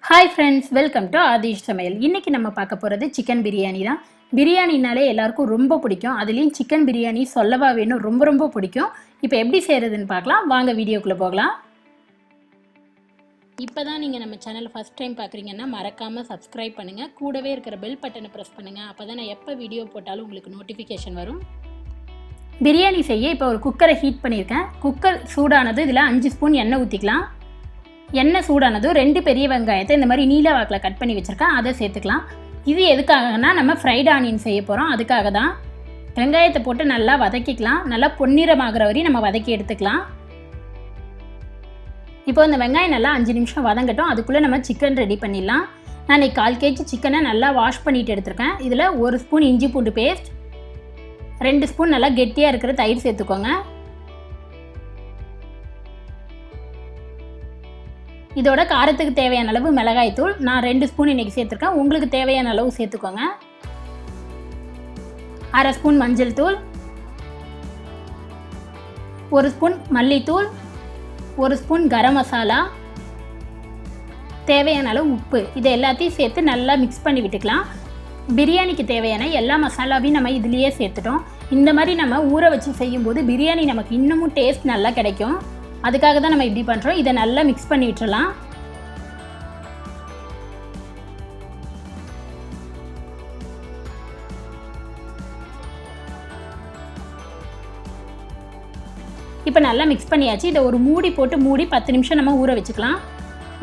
Hi friends, welcome to Aadhish Samayal. இன்னைக்கு நம்ம பார்க்க போறது சிக்கன் பிரியாணி தான். பிரியாணினாலே எல்லாருக்கும் ரொம்ப பிடிக்கும். அதுலயும் சிக்கன் பிரியாணி சொல்லவா வேணும் ரொம்ப பிடிக்கும். இப்போ எப்படி செய்யறதுன்னு பார்க்கலாம். வாங்க வீடியோக்குள்ள போகலாம். இப்போதான் நீங்க நம்ம சேனலை ஃபர்ஸ்ட் டைம் பார்க்குறீங்கன்னா மறக்காம சப்ஸ்கிரைப் பண்ணுங்க. கூடவே இருக்கிற பெல் பட்டனை பிரஸ் பண்ணுங்க. அப்பதான் நான் எப்போ வீடியோ போட்டாலும் உங்களுக்கு நோட்டிஃபிகேஷன் வரும். பிரியாணி செய்ய இப்போ ஒரு குக்கரை ஹீட் பண்ணியிருக்கேன். குக்கர் சூடானது இதில் 5 ஸ்பூன் எண்ணெய் ஊற்றிக்கலாம். எண்ணெய் சூடானதும் 2 பெரிய வெங்காயத்தை இந்த மாதிரி நீல வாக்கில் கட் பண்ணி வச்சுருக்கேன், அதை சேர்த்துக்கலாம். இது எதுக்காகனா நம்ம ஃப்ரைட் ஆனியன் செய்ய போகிறோம், அதுக்காக தான். வெங்காயத்தை போட்டு நல்லா வதக்கிக்கலாம். நல்லா பொன்னிறமாகிற வரையும் நம்ம வதக்கி எடுத்துக்கலாம். இப்போ இந்த வெங்காயம் நல்லா 5 நிமிஷம் வதங்கட்டும். அதுக்குள்ளே நம்ம சிக்கன் ரெடி பண்ணிடலாம். நான் இன்றைக்கி 1/4 kg சிக்கனை நல்லா வாஷ் பண்ணிவிட்டு எடுத்துருக்கேன். இதில் 1 ஸ்பூன் இஞ்சி பூண்டு பேஸ்ட், 2 ஸ்பூன் நல்லா கெட்டியாக இருக்கிற தயிர் சேர்த்துக்கோங்க. இதோட காரத்துக்கு தேவையான அளவு மிளகாய் தூள் நான் 2 ஸ்பூன் இன்றைக்கி சேர்த்துருக்கேன். உங்களுக்கு தேவையான அளவு சேர்த்துக்கோங்க. 1/2 ஸ்பூன் மஞ்சள் தூள், 1 ஸ்பூன் மல்லித்தூள், 1 ஸ்பூன் கரம் மசாலா, தேவையான அளவு உப்பு. இதை எல்லாத்தையும் சேர்த்து நல்லா மிக்ஸ் பண்ணி விட்டுக்கலாம். பிரியாணிக்கு தேவையான எல்லா மசாலாவையும் நம்ம இதுலேயே சேர்த்துட்டோம். இந்த மாதிரி நம்ம ஊற வச்சு செய்யும்போது பிரியாணி நமக்கு இன்னமும் டேஸ்ட் நல்லா கிடைக்கும். அதுக்காக தான் நம்ம இப்படி பண்ணுறோம். இதை நல்லா மிக்ஸ் பண்ணி விட்டுறலாம். இப்போ நல்லா மிக்ஸ் பண்ணியாச்சு. இதை ஒரு மூடி போட்டு மூடி 10 நிமிஷம் நம்ம ஊற வச்சுக்கலாம்.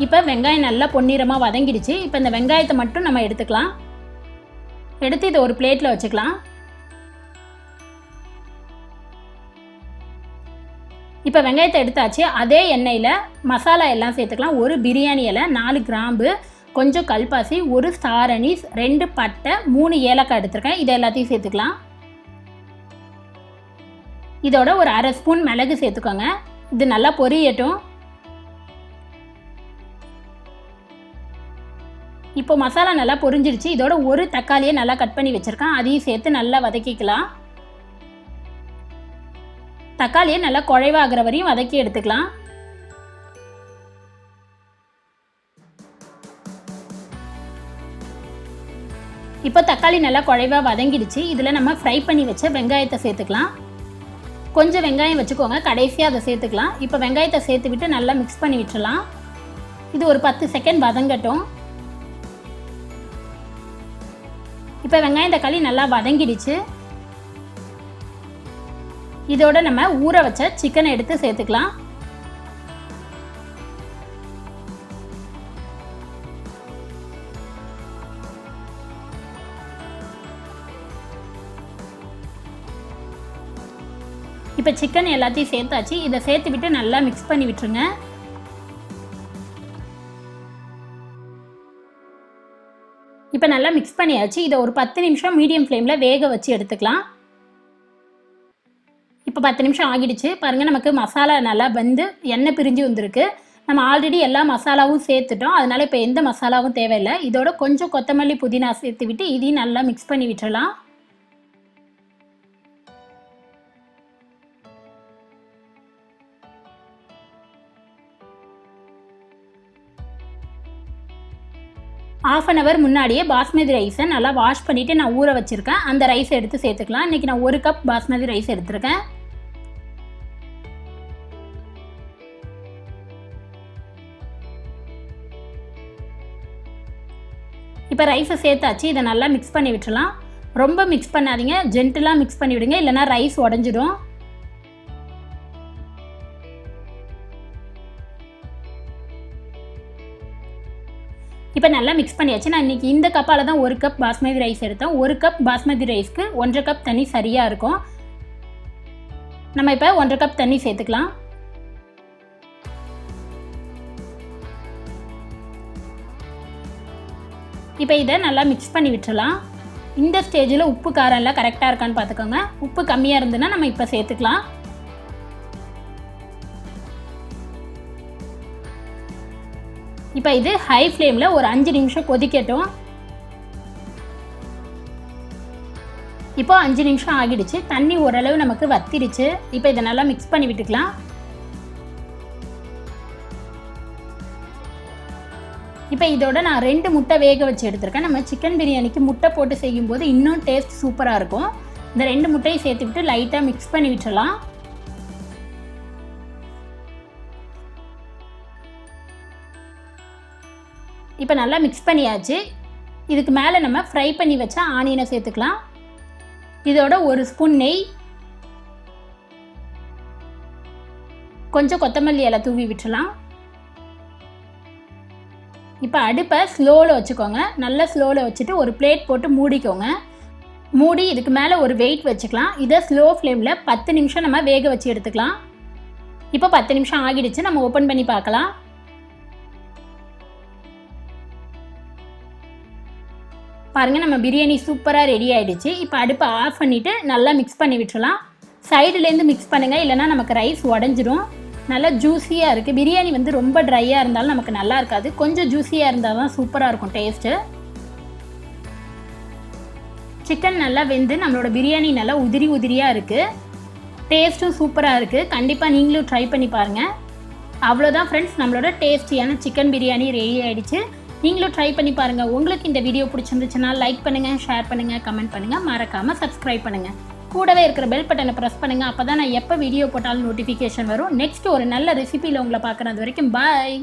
இப்போ வெங்காயம் நல்லா பொன்னிறமாக வதங்கிடுச்சு. இப்போ இந்த வெங்காயத்தை மட்டும் நம்ம எடுத்துக்கலாம். எடுத்து இதை ஒரு பிளேட்டில் வச்சுக்கலாம். இப்போ வெங்காயத்தை எடுத்தாச்சு. அதே எண்ணெயில் மசாலா எல்லாம் சேர்த்துக்கலாம். 1 பிரியாணி இலை, 4 கிராம்பு, கொஞ்சம் கல்பாசி, 1 ஸ்டார் அனீஸ், 2 பட்டை, 3 ஏலக்காய் எடுத்துருக்கேன். இதை எல்லாத்தையும் சேர்த்துக்கலாம். இதோட ஒரு 1/2 ஸ்பூன் மிளகு சேர்த்துக்கோங்க. இது நல்லா பொரியட்டும். இப்போ மசாலா நல்லா பொரிஞ்சிடுச்சு. இதோட 1 தக்காளியை நல்லா கட் பண்ணி வச்சுருக்கேன், அதையும் சேர்த்து நல்லா வதக்கிக்கலாம். தக்காளியை நல்லா குழைவாகிற வரையும் வதக்கி எடுத்துக்கலாம். இப்போ தக்காளி நல்லா குழைவாக வதங்கிடுச்சு. இதில் நம்ம ஃப்ரை பண்ணி வச்ச வெங்காயத்தை சேர்த்துக்கலாம். கொஞ்சம் வெங்காயம் வச்சுக்கோங்க, கடைசியாக அதை சேர்த்துக்கலாம். இப்போ வெங்காயத்தை சேர்த்து விட்டு நல்லா மிக்ஸ் பண்ணி விட்டுறலாம். இது ஒரு 10 செகண்ட் வதங்கட்டும். இப்போ வெங்காயம் தக்காளி நல்லா வதங்கிடுச்சு. இதோட நம்ம ஊற வச்ச சிக்கனை எடுத்து சேர்த்துக்கலாம். இப்போ சிக்கன் எல்லாத்தையும் சேர்த்தாச்சு. இதை சேர்த்து விட்டு நல்லா மிக்ஸ் பண்ணி விட்டுருங்க. இப்போ நல்லா மிக்ஸ் பண்ணியாச்சு. இதை ஒரு 10 நிமிஷம் மீடியம் ஃப்ளேமில் வேக வச்சு எடுத்துக்கலாம். இப்போ 10 நிமிஷம் ஆகிடுச்சு. பாருங்கள், நமக்கு மசாலா நல்லா வந்து எண்ணெய் பிரிஞ்சு வந்திருக்கு. நம்ம ஆல்ரெடி எல்லா மசாலாவும் சேர்த்துட்டோம், அதனால் இப்போ எந்த மசாலாவும் தேவையில்லை. இதோட கொஞ்சம் கொத்தமல்லி புதினா சேர்த்து விட்டு இதையும் நல்லா மிக்ஸ் பண்ணி விட்டுறலாம். ½ அன் ஹவர் முன்னாடியே பாஸ்மதி ரைஸை நல்லா வாஷ் பண்ணிவிட்டு நான் ஊற வச்சுருக்கேன். அந்த ரைஸை எடுத்து சேர்த்துக்கலாம். இன்றைக்கி நான் 1 கப் பாஸ்மதி ரைஸ் எடுத்துருக்கேன். இப்போ ரைஸை சேர்த்தாச்சு. இதை நல்லா மிக்ஸ் பண்ணி விட்டுறலாம். ரொம்ப மிக்ஸ் பண்ணாதீங்க, ஜென்டிலாக மிக்ஸ் பண்ணி விடுங்க, இல்லைனா ரைஸ் உடஞ்சிடும். இப்போ நல்லா மிக்ஸ் பண்ணியாச்சு. நான் இன்றைக்கி இந்த கப்பால் தான் 1 கப் பாஸ்மதி ரைஸ் எடுத்தோம். 1 கப் பாஸ்மதி ரைஸ்க்கு 1/2 கப் தண்ணி சரியாக இருக்கும். நம்ம இப்போ 1/2 கப் தண்ணி சேர்த்துக்கலாம். இப்போ இதை நல்லா மிக்ஸ் பண்ணி விட்டுறலாம். இந்த ஸ்டேஜில் உப்பு காரம் எல்லாம் கரெக்டாக இருக்கான்னு பார்த்துக்கோங்க. உப்பு கம்மியாக இருந்ததுன்னா நம்ம இப்போ சேர்த்துக்கலாம். இப்போ இது ஹை ஃப்ளேமில் ஒரு 5 நிமிஷம் கொதிக்கட்டும். இப்போ 5 நிமிஷம் ஆகிடுச்சு. தண்ணி ஓரளவு நமக்கு வத்திடுச்சு. இப்போ இதை நல்லா மிக்ஸ் பண்ணி விட்டுக்கலாம். இப்போ இதோட நான் 2 முட்டை வேக வச்சு எடுத்துருக்கேன். நம்ம சிக்கன் பிரியாணிக்கு முட்டை போட்டு செய்யும்போது இன்னும் டேஸ்ட் சூப்பராக இருக்கும். இந்த 2 முட்டையும் சேர்த்துவிட்டு லைட்டாக மிக்ஸ் பண்ணி விட்டுறலாம். இப்போ நல்லா மிக்ஸ் பண்ணியாச்சு. இதுக்கு மேலே நம்ம ஃப்ரை பண்ணி வச்சா ஆனியனை சேர்த்துக்கலாம். இதோட 1 ஸ்பூன் நெய், கொஞ்சம் கொத்தமல்லி இலை தூவி விட்டுறலாம். இப்போ அடுப்பை ஸ்லோவில் வச்சுக்கோங்க. நல்லா ஸ்லோவில் வச்சுட்டு ஒரு பிளேட் போட்டு மூடிக்கோங்க. மூடி இதுக்கு மேலே ஒரு வெயிட் வச்சுக்கலாம். இதை ஸ்லோ ஃப்ளேமில் 10 நிமிஷம் நம்ம வேக வச்சு எடுத்துக்கலாம். இப்போ 10 நிமிஷம் ஆகிடுச்சு. நம்ம ஓப்பன் பண்ணி பார்க்கலாம். பாருங்கள், நம்ம பிரியாணி சூப்பராக ரெடி ஆகிடுச்சு. இப்போ அடுப்பை ஆஃப் பண்ணிவிட்டு நல்லா மிக்ஸ் பண்ணி விட்டுறலாம். சைடுலேருந்து மிக்ஸ் பண்ணுங்கள், இல்லைனா நமக்கு ரைஸ் உடஞ்சிரும். நல்லா ஜூஸியாக இருக்குது. பிரியாணி வந்து ரொம்ப ட்ரையாக இருந்தாலும் நமக்கு நல்லா இருக்காது. கொஞ்சம் ஜூஸியாக இருந்தால் தான் சூப்பராக இருக்கும் டேஸ்ட்டு. சிக்கன் நல்லா வெந்து நம்மளோட பிரியாணி நல்லா உதிரியாக இருக்குது. டேஸ்ட்டும் சூப்பராக இருக்குது. கண்டிப்பாக நீங்களும் ட்ரை பண்ணி பாருங்கள். அவ்வளோதான் ஃப்ரெண்ட்ஸ், நம்மளோட டேஸ்டியான சிக்கன் பிரியாணி ரெடி ஆகிடுச்சு. நீங்களும் ட்ரை பண்ணி பாருங்கள். உங்களுக்கு இந்த வீடியோ பிடிச்சிருந்துச்சுன்னா லைக் பண்ணுங்கள், ஷேர் பண்ணுங்கள், கமெண்ட் பண்ணுங்கள், மறக்காமல் சப்ஸ்கிரைப் பண்ணுங்கள். கூடவே இருக்கிற பெல் பட்டனை ப்ரெஸ் பண்ணுங்கள். அப்போ தான் நான் எப்போ வீடியோ போட்டாலும் நோட்டிஃபிகேஷன் வரும். நெக்ஸ்ட் ஒரு நல்ல ரெசிபியில் உங்களை பார்க்குறது வரைக்கும் பாய்.